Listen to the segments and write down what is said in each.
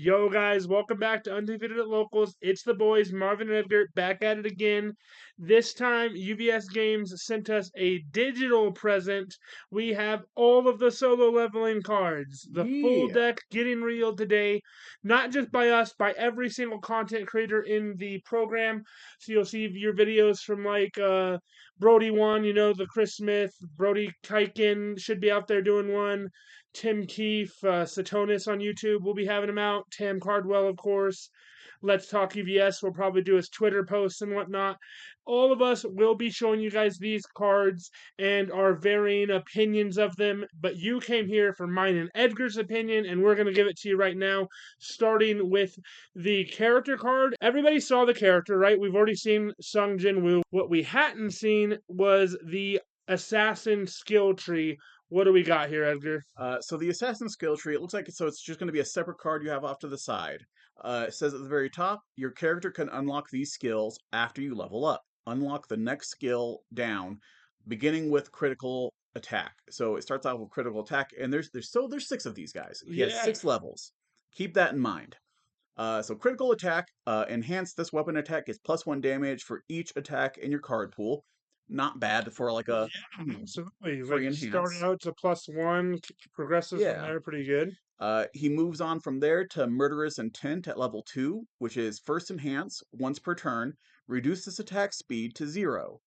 Yo, guys, welcome back to Undefeated at Locals. It's the boys, Marvin and Edgar, back at it again. This time, UVS Games sent us a digital present. We have all of the solo leveling cards. The full Yeah. deck getting real today, not just by us, by every single content creator in the program. So you'll see your videos from Brody one, the Chris Smith, Brody Kiken should be out there doing one. Tim Keefe, Satonis on YouTube, we'll be having him out. Tam Cardwell, of course. Let's Talk EVS, we'll probably do his Twitter posts and whatnot. All of us will be showing you guys these cards and our varying opinions of them. But you came here for mine and Edgar's opinion, and we're going to give it to you right now, starting with the character card. Everybody saw the character, right? We've already seen Sung Jin Woo. What we hadn't seen was the assassin skill tree. What do we got here, Edgar? So the assassin skill tree, it looks like it's just going to be a separate card you have off to the side. It says at the very top, your character can unlock these skills after you level up. Unlock the next skill down, beginning with critical attack. So it starts off with critical attack, and there's 6 of these guys. He has Yeah. 6 levels. Keep that in mind. So critical attack, enhance this weapon attack is +1 damage for each attack in your card pool. Not bad for like a Yeah, absolutely. Like free starting enhance. out to +1, progresses from Yeah. there pretty good. He moves on from there to Murderous Intent at level 2, which is first enhance once per turn, reduce this attack speed to 0.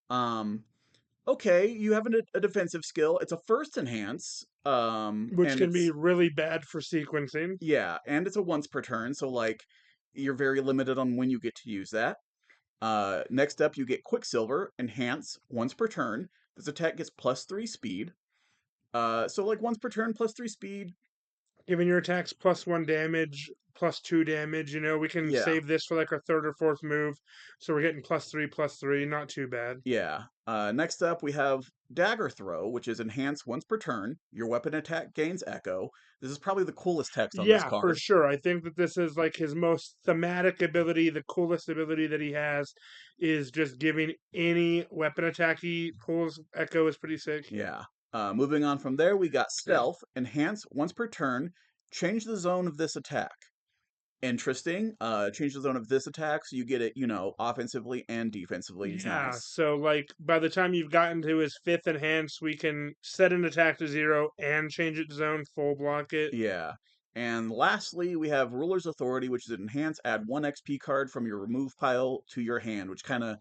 Um, okay, you have a defensive skill. It's a first enhance, Which and can be it's really bad for sequencing. yeah, and it's a once per turn, so like you're very limited on when you get to use that. Next up, you get Quicksilver, enhance once per turn. This attack gets +3 speed. So like once per turn, +3 speed. Giving your attacks +1 damage, +2 damage. We can Yeah, save this for like our third or fourth move. So we're getting +3, not too bad. yeah. Next up, we have Dagger Throw, which is enhanced once per turn. Your weapon attack gains Echo. This is probably the coolest text on this Yeah, for card. sure. I think that this is like his most thematic ability. The coolest ability that he has is just giving any weapon attack he pulls. Echo is pretty sick. Yeah. Moving on from there, we got Stealth, enhanced once per turn. Change the zone of this attack. Interesting. Change the zone of this attack so you get it, offensively and defensively. It's Yeah, nice. so like by the time you've gotten to his fifth enhance, we can set an attack to 0 and change its zone, full block it. Yeah. And lastly, we have Ruler's Authority, which is enhance, add 1 XP card from your remove pile to your hand, which kind of,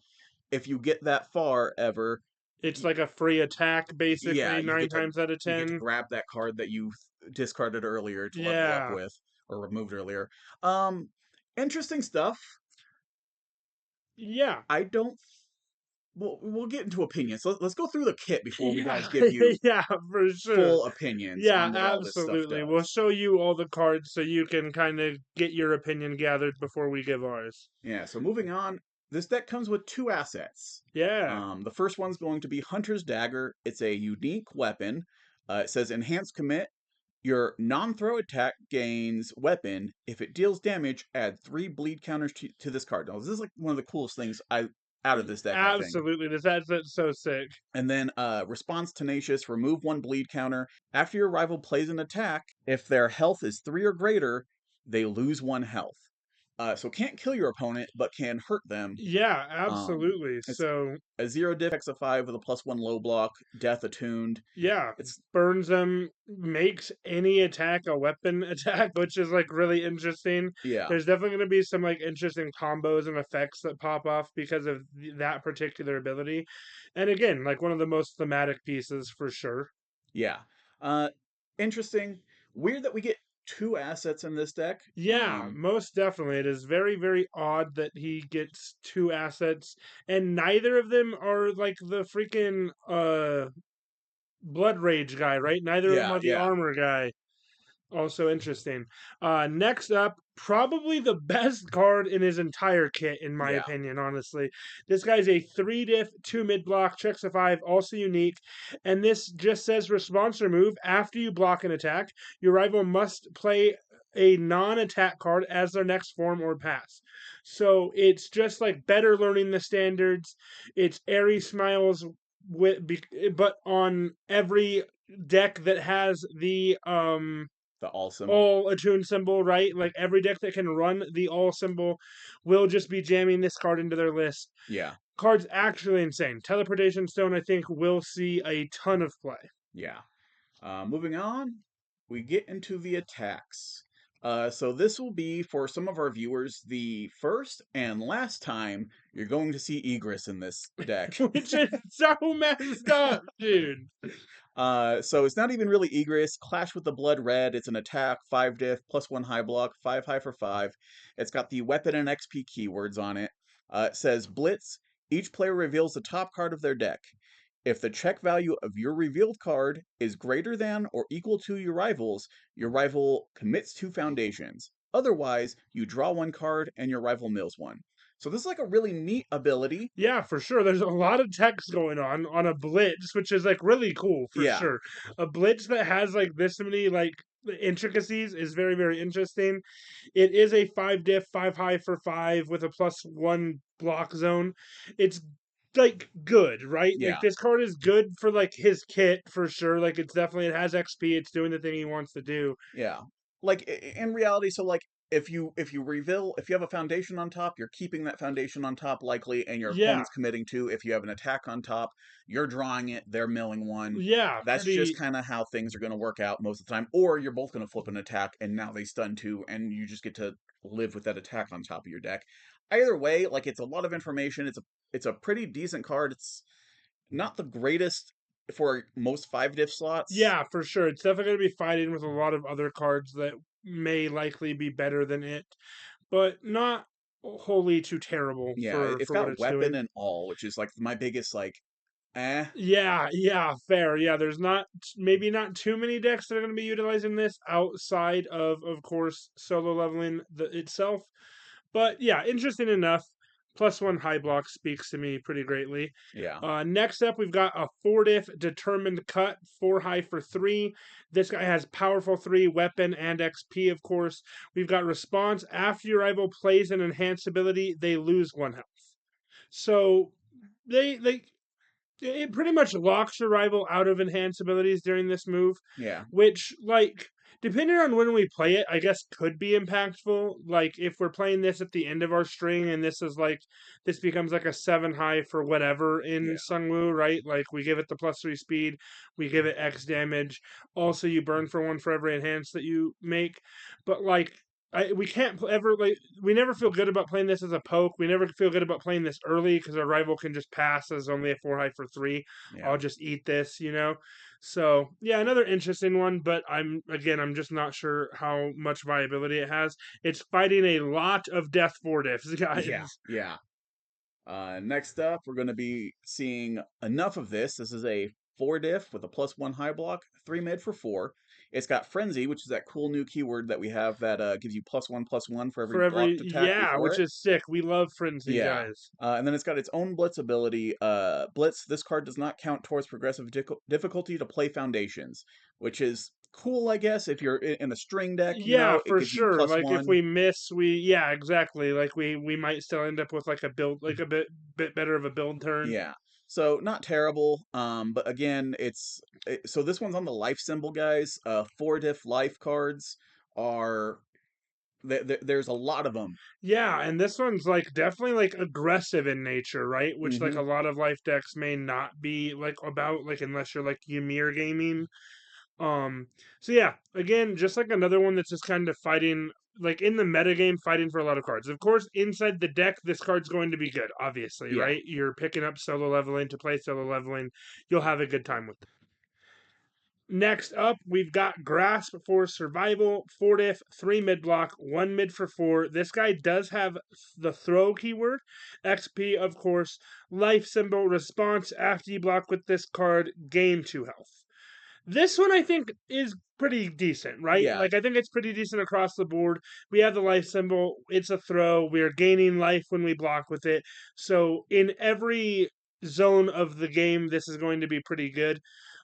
if you get that far ever, It's y- like a free attack, yeah, basically, nine times out of you get to 10. grab that card that you discarded earlier to level up Yeah, with or removed earlier. Um, Interesting stuff. yeah, I don't. We'll get into opinions. So let's go through the kit before we yeah, guys give you yeah, for sure. full opinions Yeah, on what all this stuff absolutely. We'll does. show you all the cards so you can kind of get your opinion gathered before we give ours. Yeah, so moving on, this deck comes with 2 assets. Yeah, The first one's going to be Hunter's Dagger. It's a unique weapon. It says Enhance Commit. Your non-throw attack gains weapon. If it deals damage, add 3 bleed counters to this card. Now, this is like one of the coolest things out of this deck, I think. absolutely. That's so sick. And then Response Tenacious, remove 1 bleed counter. After your rival plays an attack, if their health is 3 or greater, they lose 1 health. So can't kill your opponent, but can hurt them. Yeah, Um, absolutely. it's So, a 0 diff X of 5 with a +1 low block, Death attuned. yeah, It's burns them, makes any attack a weapon attack, which is like really interesting. yeah, There's definitely going to be some like interesting combos and effects that pop off because of that particular ability. And again, like one of the most thematic pieces for sure. yeah. Uh, Interesting. Weird that we get 2 assets in this deck. Yeah, most definitely. It is very, very odd that he gets two assets, and neither of them are like the freaking Blood Rage guy, right? Neither of them Yeah, are the yeah. armor guy. Also interesting. Next up, probably the best card in his entire kit, in my Yeah. opinion, honestly. This guy's a 3 diff, 2 mid block, checks a 5, also unique. And this just says response or move. After you block an attack, your rival must play a non attack card as their next form or pass. So it's just like better learning the standards. It's Airy Smiles but on every deck that has the The all symbol. all attune symbol, right? Like every deck that can run the all symbol will just be jamming this card into their list. Yeah, Card's actually insane. Teleportation Stone, I think, will see a ton of play. yeah. Moving on, we get into the attacks. So this will be for some of our viewers the first and last time you're going to see Egress in this deck. Which is so messed up, dude. So it's not even really Egress. Clash with the Blood Red. It's an attack, 5 diff, +1 high block, 5 high for 5. It's got the weapon and XP keywords on it. It says Blitz. Each player reveals the top card of their deck. If the check value of your revealed card is greater than or equal to your rival commits 2 foundations. Otherwise, you draw 1 card and your rival mills 1. So this is like a really neat ability. Yeah, for sure. There's a lot of text going on a blitz, which is like really cool for Yeah, sure. A blitz that has like this many like intricacies is very, very interesting. It is a 5 diff, 5 high for 5 with a +1 block zone. It's like good, right? Like yeah. this card is good for like his kit for sure. Like it's definitely it has XP, it's doing the thing he wants to do. Yeah. Like in reality, so like if you reveal if you have a foundation on top, you're keeping that foundation on top likely, and your Yeah. opponent's committing 2. If you have an attack on top, you're drawing it, they're milling 1. Yeah, That's just pretty kind of how things are going to work out most of the time. Or you're both going to flip an attack, and now they stun 2, and you just get to live with that attack on top of your deck. Either way, like it's a lot of information. It's a pretty decent card. It's not the greatest for most 5 diff slots. Yeah, for sure. It's definitely going to be fighting with a lot of other cards that may likely be better than it, but not wholly too terrible Yeah, for it's what got it's weapon doing. and all, which is like my biggest like eh. Yeah, yeah, fair. Yeah, there's not maybe not too many decks that are going to be utilizing this outside of course solo leveling itself. But yeah, interesting enough. +1 high block speaks to me pretty greatly. Yeah. Next up, we've got a 4 diff determined cut, 4 high for 3. This guy has powerful 3 weapon and XP, of course. We've got response after your rival plays an enhanced ability, they lose 1 health. So they it pretty much locks your rival out of enhanced abilities during this move, Yeah. which, like, depending on when we play it, I guess could be impactful. Like, if we're playing this at the end of our string and this is like, this becomes like a 7 high for whatever in Yeah. Sungwoo, right? Like, we give it the +3 speed, we give it X damage. Also, you burn for 1 for every enhance that you make. But, like, we can't ever like we never feel good about playing this as a poke. We never feel good about playing this early because our rival can just pass as only a 4 high for 3. Yeah. I'll just eat this, you know. So yeah, another interesting one, but I'm just not sure how much viability it has. It's fighting a lot of death 4 diffs, Yeah. guys. Yeah. Next up, we're going to be seeing enough of this. This is a 4 diff with a +1 high block, 3 mid for 4. It's got Frenzy, which is that cool new keyword that we have that gives you +1/+1 for every For every blocked attack yeah, before which it. is sick. We love frenzy, Yeah. guys. And then it's got its own Blitz ability. Blitz, this card does not count towards progressive difficulty to play Foundations, which is cool, I guess. If you're in a string deck, Yeah, it for gives you sure. plus Like if one. we miss, we yeah, exactly. Like we might still end up with like a build, like a bit better of a build turn. Yeah. So not terrible. But again, so this one's on the life symbol, guys. 4 diff life cards are there's a lot of them. Yeah, and this one's like definitely like aggressive in nature, right? Which like Hmm. a lot of life decks may not be like about like unless you're like Ymir gaming. Um so yeah, again, just like another one that's just kind of fighting like in the metagame fighting for a lot of cards. Of course, inside the deck this card's going to be good, obviously, Yeah. right? You're picking up solo leveling to play solo leveling. You'll have a good time with it. Next up, we've got Grasp for Survival, 4 diff, 3 mid block, 1 mid for 4. This guy does have the throw keyword, XP, of course, life symbol, response after you block with this card, gain 2 health. This one I think is pretty decent, right? Yeah. Like I think it's pretty decent across the board. We have the life symbol, it's a throw. We are gaining life when we block with it. So in every zone of the game, this is going to be pretty good.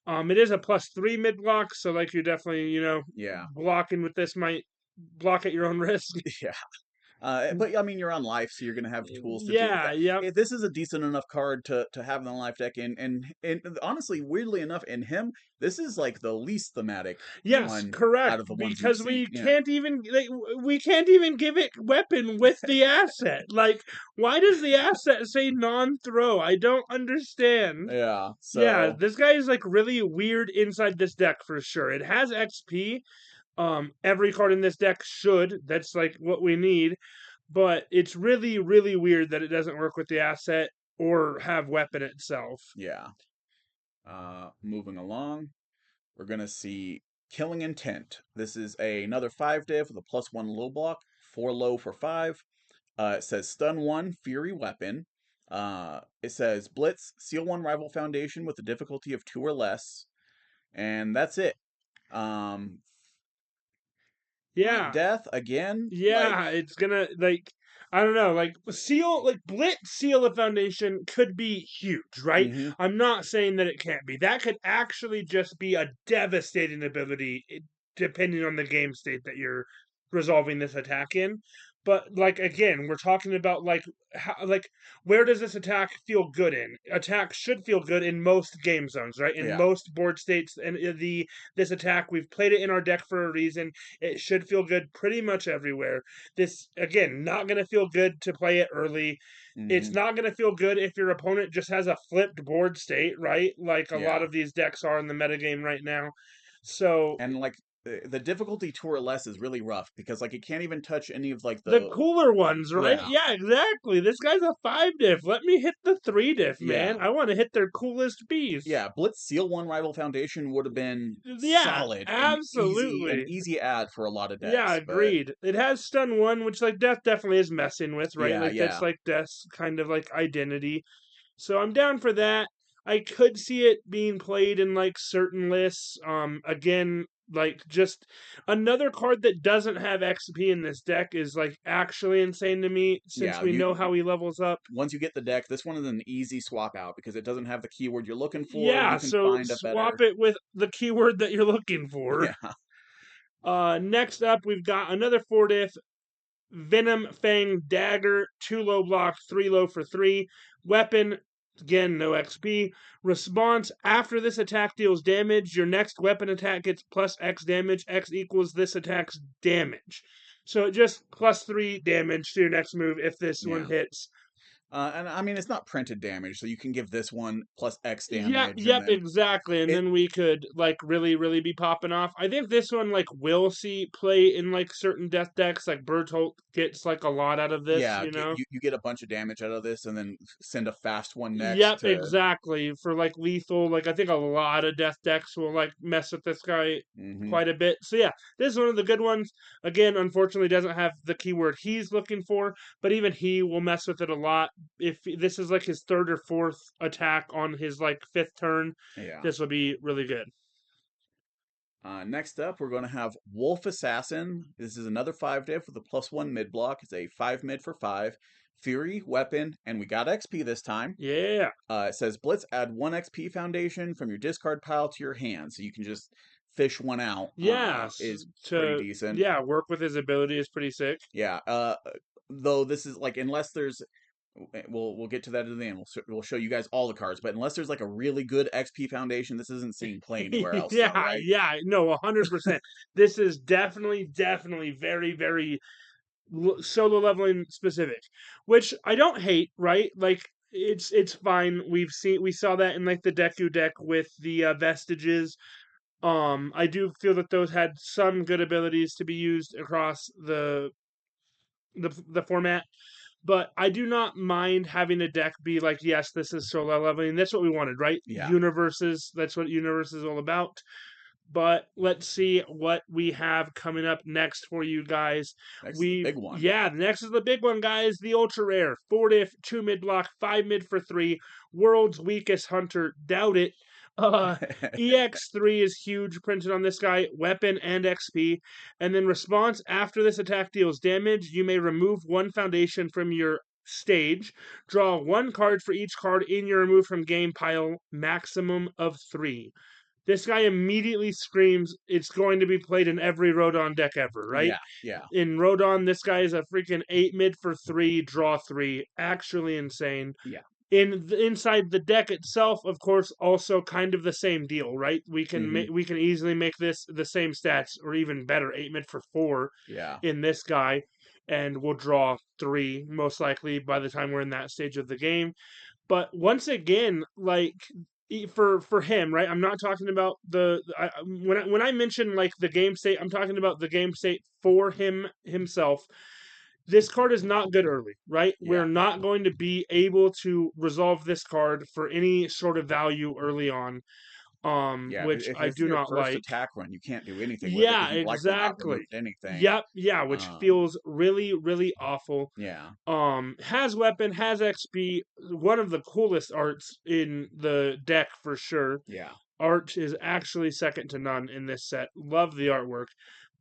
It is a +3 mid block, so like you're definitely, Yeah. blocking with this might block at your own risk. Yeah. But I mean, you're on life, so you're gonna have tools to do Yeah, that. yep. This is a decent enough card to have in the life deck, and honestly, weirdly enough, in him, this is like the least thematic Yes, one correct. out of the ones we've Because seen. we Yeah, can't even we can't even give it weapon with the asset. Like, why does the asset say non-throw? I don't understand. yeah. Yeah, So this guy is like really weird inside this deck for sure. It has XP. Every card in this deck should. That's like what we need. But it's really, really weird that it doesn't work with the asset or have weapon itself. yeah. Moving along, we're gonna see Killing Intent. This is another 5 div with a +1 low block, 4 low for 5. It says stun 1, Fury Weapon. It says Blitz, seal 1 rival foundation with a difficulty of 2 or less. And that's it. Point Yeah, death again, like, yeah, it's gonna like I don't know, like seal like Blitz seal a foundation could be huge, right? mm-hmm, I'm not saying that it can't be. That could actually just be a devastating ability depending on the game state that you're resolving this attack in. But like again, we're talking about like how like where does this attack feel good in? Attack should feel good in most game zones, right? In yeah, most board states and the this attack we've played it in our deck for a reason. It should feel good pretty much everywhere. This, again, not going to feel good to play it early. It's mm-hmm, not going to feel good if your opponent just has a flipped board state, right? Like a lot yeah. of these decks are in the metagame right now. So And like the difficulty 2 or less is really rough because like it can't even touch any of like the the cooler ones, right? yeah, Yeah, exactly. This guy's a 5 diff. Let me hit the 3 diff, yeah. man. I want to hit their coolest piece. Yeah, Blitz Seal 1 rival foundation would have been Yeah, solid and an absolutely. easy add for a lot of Yeah, decks, but agreed. It has stun one, which like Death definitely is messing with, right? yeah, Like that's yeah. like Death's kind of like identity. So I'm down for that. I could see it being played in like certain lists. Again, like just another card that doesn't have XP in this deck is like actually insane to me since Yeah, we know how he levels up. once you get the deck, this one is an easy swap out because it doesn't have the keyword you're looking for. Yeah, You can so find a swap better. it with the keyword that you're looking for. Yeah, Next up, we've got another 4 diff Venom Fang Dagger, 2 low block, 3 low for 3. Weapon, again, no XP. Response, after this attack deals damage, your next weapon attack gets plus X damage. X equals this attack's damage. So it just plus 3 damage to your next move if this one yeah. hits. And I mean, it's not printed damage, so you can give this one plus X Yep, damage, and yep, then exactly. And it. then we could like really, really be popping off. I think this one like will see play in like certain death decks. Like Bertolt gets like a lot out of this, Yeah, you know. you get a bunch of damage out of this, and then send a fast one next Yep, to. exactly. For like lethal, like I think a lot of death decks will like mess with this guy Hmm. quite a bit. So yeah, this is one of the good ones. Again, unfortunately doesn't have the keyword he's looking for, but even he will mess with it a lot. If this is like his third or fourth attack on his like fifth turn, Yeah. this will be really good. Next up, we're going to have Wolf Assassin. This is another 5 diff with a +1 mid block. It's a 5 mid for 5. Fury, weapon, and we got XP this time. Yeah. It says Blitz, add 1 XP foundation from your discard pile to your hand. So you can just fish one out, Yes. is pretty To decent. yeah, work with his ability is pretty sick. Yeah. Though this is like, unless there's. We'll get to that at the end. We'll show you guys all the cards, but unless there's like a really good XP foundation, this isn't seeing play anywhere else, though, Yeah, right? yeah, no, 100%. This is definitely very, very solo leveling specific, which I don't hate, right? Like it's fine. We saw that in like the Deku deck with the vestiges. I do feel that those had some good abilities to be used across the format. But I do not mind having a deck be like, yes, this is solo leveling. That's what we wanted, right? Yeah. UniVersus. That's what UniVersus is all about. But let's see what we have coming up next for you guys. Next is the big one. Next is the big one, guys. The ultra rare 4 diff, 2 mid block, 5 mid for 3. World's weakest hunter. Doubt it. Uh, EX3 is huge printed on this guy, weapon and XP. And then response after this attack deals damage, you may remove 1 foundation from your stage. Draw 1 card for each card in your remove from game pile, maximum of 3. this guy immediately screams it's going to be played in every Rodon deck ever, right? Yeah, yeah. In Rodon, this guy is a freaking 8 mid for 3, draw 3. Actually insane. Yeah. Inside the deck itself, of course, also kind of the same deal, right? Hmm. We can easily make this the same stats or even better, 8 mid for 4 Yeah. in this guy, and we'll draw 3 most likely by the time we're in that stage of the game. But once again, like for him, right? I'm not talking about when I mention like the game state, I'm talking about the game state for him himself. This card is not good early, right? We're Yeah. not going to be able to resolve this card for any sort of value early on, Yeah. which If I it's do your not first like. attack run, you can't do anything with it Yeah, because you've likely not exactly. removed anything. Yep, yeah, which Um, feels really, really awful. yeah. Has weapon, has XP, one of the coolest arts in the deck for sure. Yeah. Art is actually second to none in this set. Love the artwork.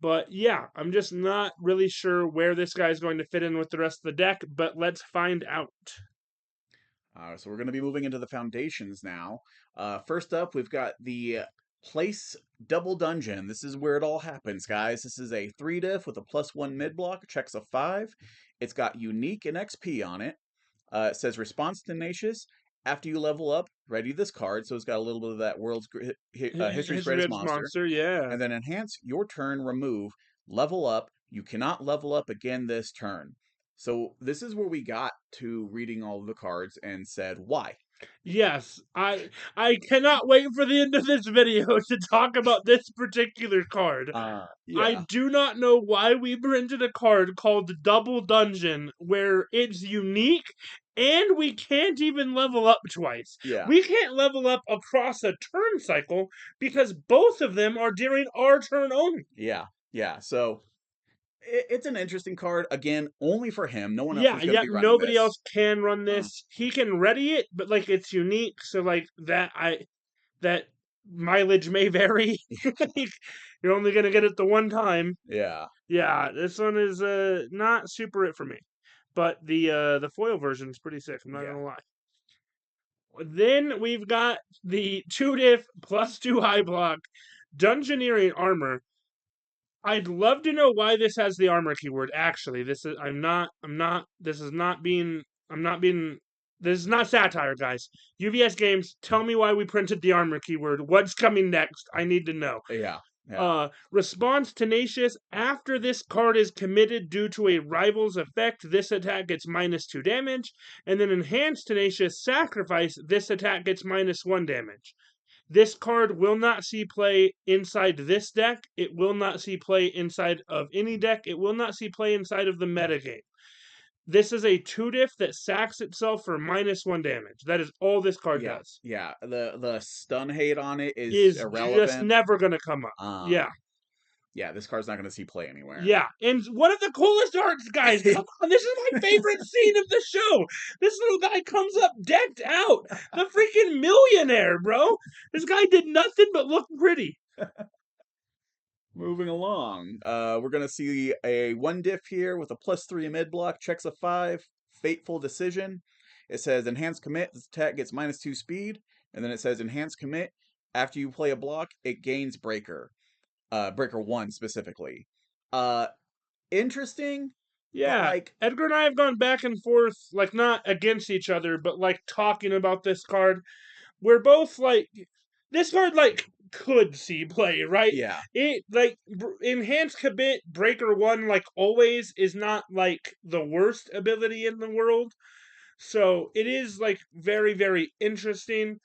But yeah, I'm just not really sure where this guy's going to fit in with the rest of the deck, but let's find out. So we're going to be moving into the foundations now. First up, we've got the place double dungeon. This is where it all happens, guys. This is a 3 diff with a +1 mid block, checks a 5. It's got unique and XP on it. It says response tenacious. After you level up, ready this card. So it's got a little bit of that history's History greatest Edge monster. Monster, yeah. And then enhance your turn, remove, level up. You cannot level up again this turn. So this is where we got to reading all of the cards and said, why? Yes, I cannot wait for the end of this video to talk about this particular card. I Yeah, do not know why we printed a card called Double Dungeon where it's unique and we can't even level up twice. yeah, We can't level up across a turn cycle because both of them are during our turn only. yeah, yeah. So it's an interesting card. Again, only for him. No one else Yeah, is going to yep, be running nobody this. else can run Uh, this. He can ready it, but like it's unique, so like that mileage may vary. You're only gonna get it the one time. yeah, Yeah, this one is not super it for me. But the foil version is pretty sick, I'm not yeah, gonna lie. Then we've got the 2 diff +2 high block Dungeoneering armor. I'd love to know why this has the armor keyword. Actually, this is I'm not this is not being I'm not being this is not satire, guys. UVS Games, tell me why we printed the armor keyword. What's coming next? I need to know. yeah, yeah, Response tenacious. After this card is committed due to a rival's effect, this attack gets -2 damage. And then enhanced tenacious sacrifice. This attack gets -1 damage. This card will not see play inside this deck. It will not see play inside of any deck. It will not see play inside of the metagame. This is a 2 diff that sacks itself for -1 damage. That is all this card yeah, does. yeah. The stun hate on it is Is just irrelevant. never going to come up. Yeah. Um, yeah, this card's not going to see play anywhere. Yeah, and one of the coolest arts, guys. Come on, this is my favorite scene of the show. This little guy comes up decked out, the freaking millionaire, bro. This guy did nothing but look pretty. Moving along, we're gonna see a 1 diff here with a +3 mid block, checks a 5, fateful decision. It says enhanced commit, this attack gets -2 speed, and then it says enhanced commit. After you play a block, it gains breaker. Breaker 1 specifically. Uh Interesting, but Yeah, like, Edgar and I have gone back and forth, like not against each other, but like talking about this card. We're both like, this card like could see play, right? yeah, It like enhanced commit breaker 1 like always is not like the worst ability in the world. So it is like very very interesting.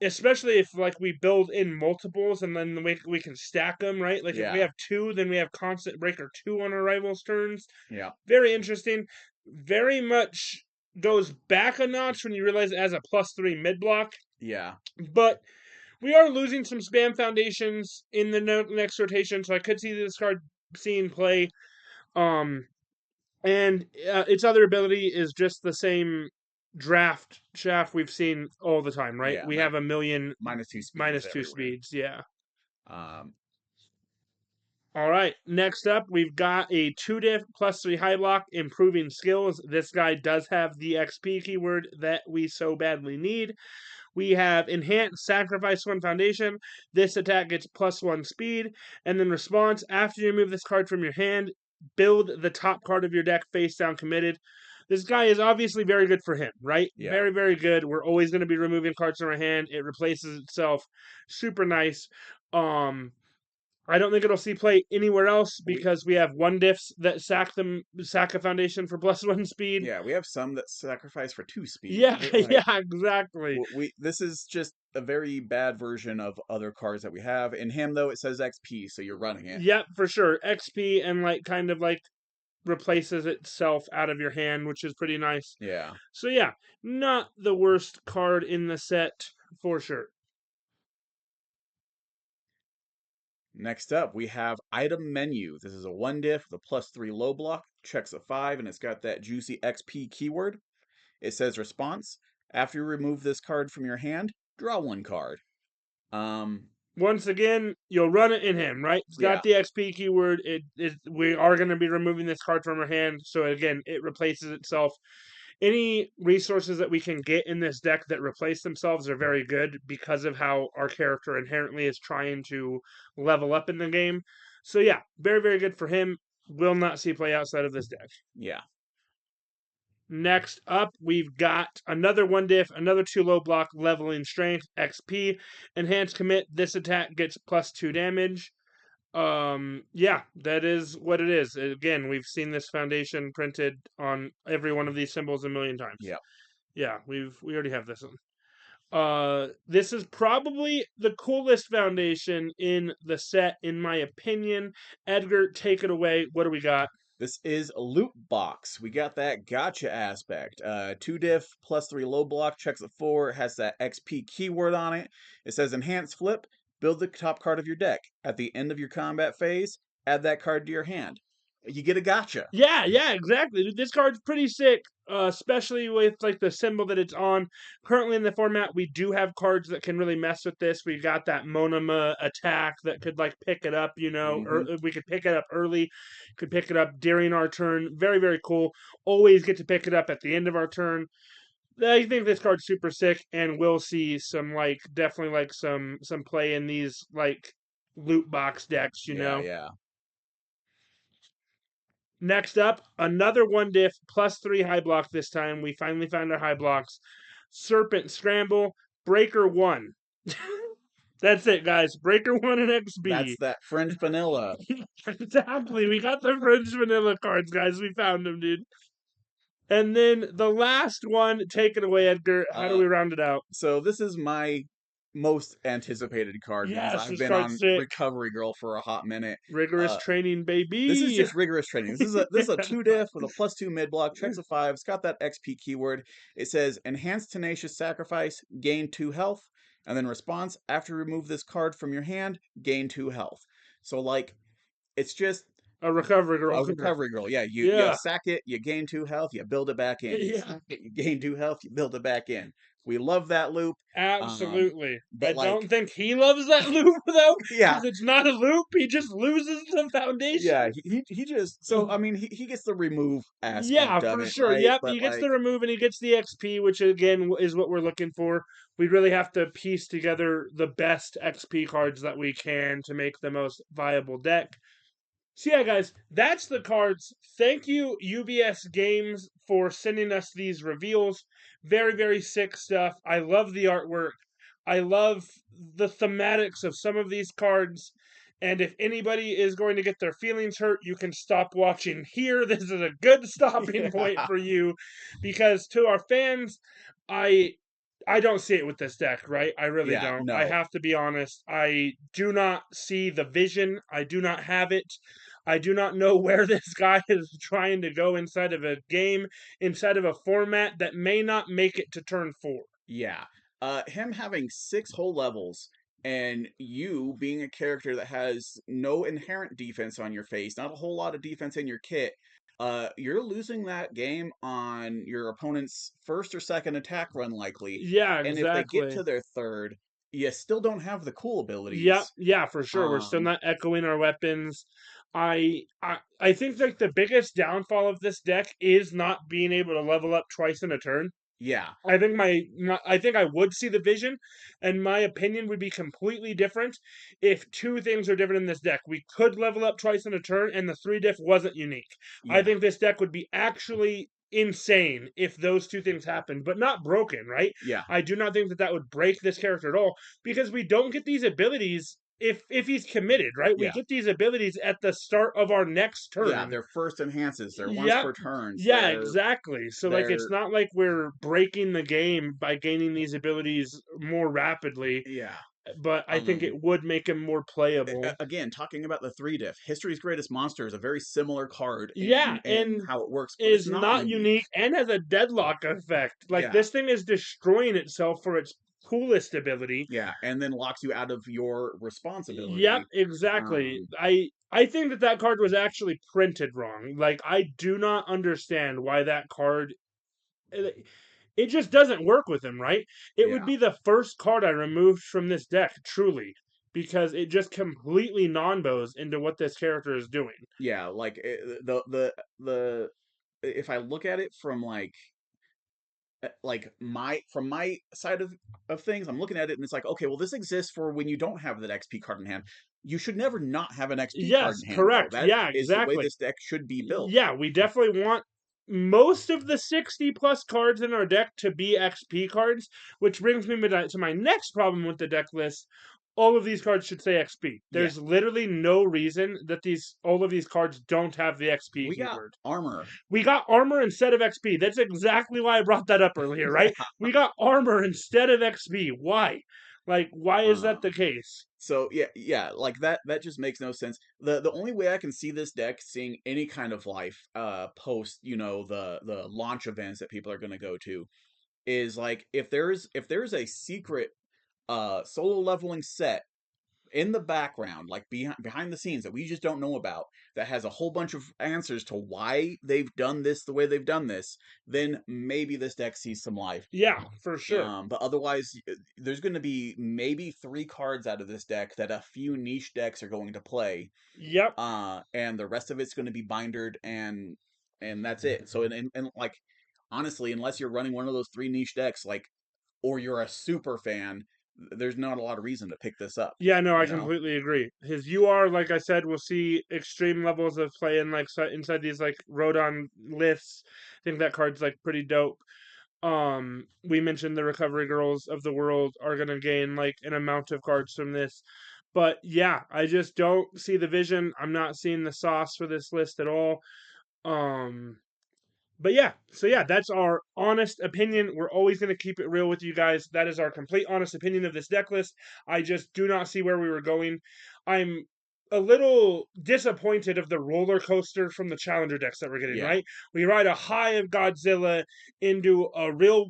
Especially if like we build in multiples and then we can stack them, right? Like if we yeah, have 2, then we have constant breaker 2 on our rivals turns. yeah, Very interesting. Very much goes back a notch when you realize it has a +3 mid block. yeah, But we are losing some spam foundations in the next rotation, so I could see this card seeing play. Um, and its other ability is just the same draft shaft we've seen all the time, right? yeah. We have a million -2 speeds -2 everywhere. speeds, yeah. Um, All right, next up, we've got a 2 diff +3 high block, improving skills. This guy does have the XP keyword that we so badly need. We have Enhanced Sacrifice 1 Foundation. This attack gets +1 speed. And then Response, after you remove this card from your hand, build the top card of your deck face down committed. This guy is obviously very good for him, right? Yeah. Very, very good. We're always going to be removing cards from our hand. It replaces itself. Super nice. I don't think it'll see play anywhere else because we have one diffs that sack a foundation for +1 speed. Yeah, we have some that sacrifice for 2 speed, Yeah, right? Like, yeah, exactly. this is just a very bad version of other cards that we have. In him, though, it says XP, so you're running it. Yep, for sure. XP and like kind of like replaces itself out of your hand, which is pretty nice. Yeah. So yeah, not the worst card in the set for sure. Next up, we have Item Menu. This is a 1 diff with a +3 low block, checks a 5, and it's got that juicy XP keyword. It says Response. After you remove this card from your hand, draw 1 card. Once again, you'll run it in him, right? It's Yeah. got the XP keyword. We are going to be removing this card from our hand, so again, it replaces itself. Any resources that we can get in this deck that replace themselves are very good because of how our character inherently is trying to level up in the game. So yeah, very, very good for him. Will not see play outside of this deck. Yeah. Next up, we've got another 1 diff, another 2 low block, leveling strength, XP, enhanced commit. This attack gets +2 damage. Yeah, that is what it is. Again, we've seen this foundation printed on every one of these symbols a million times. Yeah. Yeah, we already have this one. This is probably the coolest foundation in the set, in my opinion. Edgar, take it away. What do we got? This is a loot box. We got that gotcha aspect. 2 diff, +3 low block, checks a 4, has that XP keyword on it. It says Enhance Flip, build the top card of your deck. At the end of your combat phase, add that card to your hand. You get a gotcha. Yeah, yeah, exactly. Dude, this card's pretty sick, especially with like the symbol that it's on. Currently in the format, we do have cards that can really mess with this. We got that Monoma attack that could like pick it up, or we could pick it up early, could pick it up during our turn. Very, very cool. Always get to pick it up at the end of our turn. I think this card's super sick, and we'll see some like definitely like some play in these like loot box decks. Yeah, yeah. Next up, another 1 diff, +3 high block this time. We finally found our high blocks. Serpent Scramble, Breaker 1. That's it, guys. Breaker 1 and That's XB. that French vanilla. Exactly. We got the French vanilla cards, guys. We found them, dude. And then the last one, take it away, Edgar. How do we round it out? So this is my most anticipated card because Yes, I've this been card's on sick. Recovery Girl for a hot minute. Rigorous training, This is baby. just rigorous training. This is a 2 diff with a +2 mid block, checks a 5. It's got that XP keyword. It says Enhanced Tenacious Sacrifice, gain 2 health, and then Response, after you remove this card from your hand, gain 2 health. So like it's just A recovery girl. a recovery girl. Yeah, you Yeah. sack it, you gain 2 health, you build it back in. You Yeah. sack it, you gain 2 health, you build it back in. We love that loop. Absolutely. I But don't like think he loves that loop though, yeah, because it's not a loop. He just loses the foundation. yeah, he just so I mean he gets the remove Yeah, aspect of for it, sure. right? Yep, But he gets like the remove and he gets the XP, which again is what we're looking for. We really have to piece together the best XP cards that we can to make the most viable deck. So yeah, guys, that's the cards. Thank you, UBS Games, for sending us these reveals. Very, very sick stuff. I love the artwork. I love the thematics of some of these cards. And if anybody is going to get their feelings hurt, you can stop watching here. This is a good stopping point yeah, for you, because to our fans, I I don't see it with this deck, right? I really yeah, don't. I no, have to be honest. I do not see the vision. I do not have it. I do not know where this guy is trying to go inside of a game, inside of a format that may not make it to turn 4. yeah. Him having 6 whole levels and you being a character that has no inherent defense on your face, not a whole lot of defense in your kit, you're losing that game on your opponent's first or second attack run likely. Yeah, And if they get exactly. to their third, you still don't have the cool Yep, abilities. yeah, for sure. We're still Um, not echoing our weapons. I think like the biggest downfall of this deck is not being able to level up twice in a turn. Yeah, I think I would see the vision, and my opinion would be completely different if two things are different in this deck. We could level up twice in a turn, and the three diff wasn't unique. I yeah, think this deck would be actually insane if those two things happened, but not broken, right? yeah, I do not think that that would break this character at all because we don't get these abilities if he's committed, right? We yeah. get these abilities at the start of our next Yeah, turn. they're first enhances. They're once Yep. per turns. Yeah, exactly. So like it's They're not like we're breaking the game by gaining these abilities more rapidly, yeah. but I think Um it would make him more playable. Again, talking about the three diff, History's Greatest Monster is a very similar card Yeah, in and how it works, but it's is not not unique. unique and has a deadlock effect. Like Yeah, this thing is destroying itself for its coolest ability. yeah, and then locks you out of your Yep, responsibility. exactly. Um, I think that that card was actually printed wrong. Like I do not understand why that card it just doesn't work with him, right? It would yeah, be the first card I removed from this deck, truly, because it just completely non-bows into what this character is doing. yeah. Like the if I look at it from like my from my side of things, I'm looking at it and it's like, okay, well, this exists for when you don't have that XP card in hand. You should never not have an XP card Yes, in hand, though. correct. That Yeah, is the way exactly. this deck should be built. Yeah, we definitely want most of the 60 plus cards in our deck to be XP cards, which brings me to my next problem with the deck list. All of these cards should say XP. Yeah, There's literally no reason that these all of these cards don't have the XP we got keyword. armor. We got armor instead of XP. That's exactly why I brought that up earlier, right? Yeah. We got armor instead of XP. Why? Like, why is that Um, the case? so yeah, like that just makes no sense. The only way I can see this deck seeing any kind of life post, the launch events that people are going to go to is like if there's a secret solo leveling set in the background, like behind the scenes that we just don't know about, that has a whole bunch of answers to why they've done this the way they've done this, then maybe this deck sees some life. Yeah, for sure. But otherwise, there's going to be maybe three cards out of this deck that a few niche decks are going to play, Yep. and the rest of it's going to be bindered, and that's it. So and like honestly, unless you're running one of those three niche decks, like or you're a super fan, there's not a lot of reason to pick this up. Yeah, no, I You know? completely agree. His UR, like I said, we'll see extreme levels of play in like inside these like Rodon lists. I think that card's like pretty dope. We mentioned the recovery girls of the world are gonna gain like an amount of cards from this. But yeah, I just don't see the vision. I'm not seeing the sauce for this list at all. Um but yeah, so yeah, that's our honest opinion. We're always going to keep it real with you guys. That is our complete honest opinion of this deck list. I just do not see where we were going. I'm a little disappointed of the roller coaster from the challenger decks that we're getting, Yeah. right? We ride a high of Godzilla into a real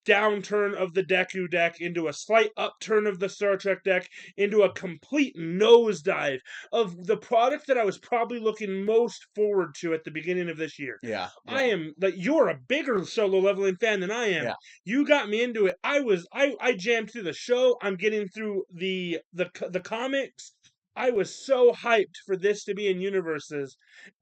downturn of the Deku deck into a slight upturn of the Star Trek deck into a complete nosedive of the product that I was probably looking most forward to at the beginning of this year. Yeah. I Yeah. am like you're a bigger solo leveling fan than I am. Yeah. You got me into it. I jammed through the show. I'm getting through the comics. I was so hyped for this to be in UniVersus,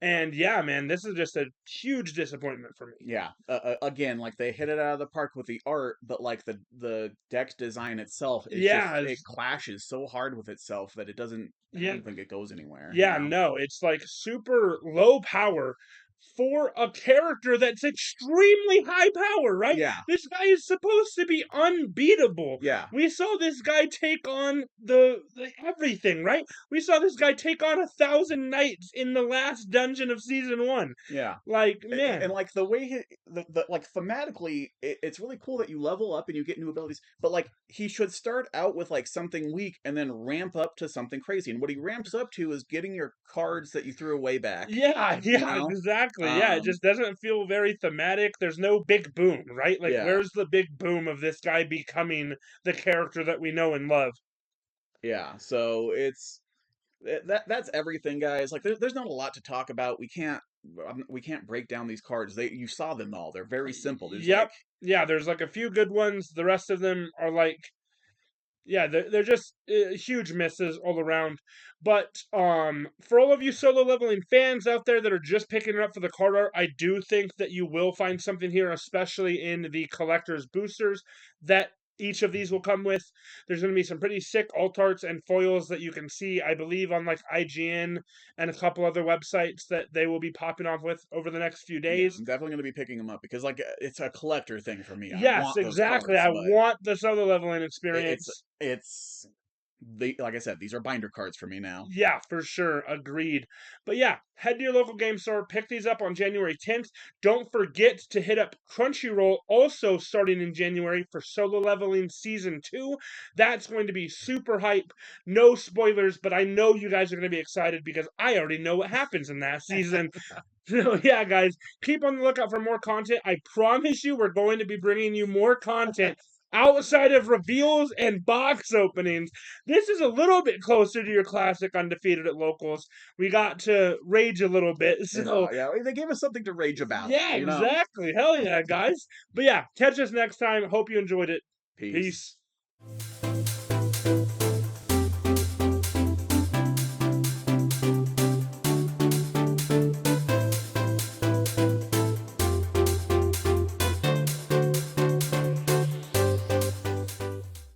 and yeah, man, this is just a huge disappointment for me. Yeah. Again, like they hit it out of the park with the art, but like the deck design itself is just Yeah, it clashes so hard with itself that it doesn't. I yeah, don't think it goes anywhere. You yeah, know. no, it's like super low power for a character that's extremely high power, right? Yeah. This guy is supposed to be unbeatable. Yeah. We saw this guy take on the everything, right? We saw this guy take on 1,000 knights in the last dungeon of season one. Yeah. Like, And man, like the way the like thematically, it's really cool that you level up and you get new abilities, but like he should start out with like something weak and then ramp up to something crazy, and what he ramps up to is getting your cards that you threw away back, yeah, you yeah, know. exactly. Yeah, it um just doesn't feel very thematic. There's no big boom, right? Like, yeah, where's the big boom of this guy becoming the character that we know and love? yeah, so that's everything, guys. Like there's not a lot to talk about. We can't break down these cards. You saw them all. They're very simple. There's like Yep. Yeah, there's like a few good ones. The rest of them are like Yeah, they're just huge misses all around. But for all of you solo leveling fans out there that are just picking it up for the card art, I do think that you will find something here, especially in the collector's boosters that each of these will come with. There's going to be some pretty sick alt arts and foils that you can see, I believe, on like IGN and a couple other websites that they will be popping off with over the next few Yeah, days. I'm definitely going to be picking them up because like it's a collector thing for me. I Yes, want those exactly. cards, I but want the solo leveling it's experience. it's they like I said, these are binder cards for me now. Yeah, for sure. Agreed. But yeah, head to your local game store, pick these up on January 10th. Don't forget to hit up Crunchyroll also starting in January for Solo Leveling Season 2. That's going to be super hype. No spoilers, but I know you guys are going to be excited because I already know what happens in that season. So yeah, guys, keep on the lookout for more content. I promise you, we're going to be bringing you more content outside of reveals and box openings. This is a little bit closer to your classic undefeated at locals. We got to rage a little bit, so Yeah, they gave us something to rage about, yeah, you know. exactly. Hell yeah, guys. But yeah, catch us next time. Hope you enjoyed it. Peace. Peace.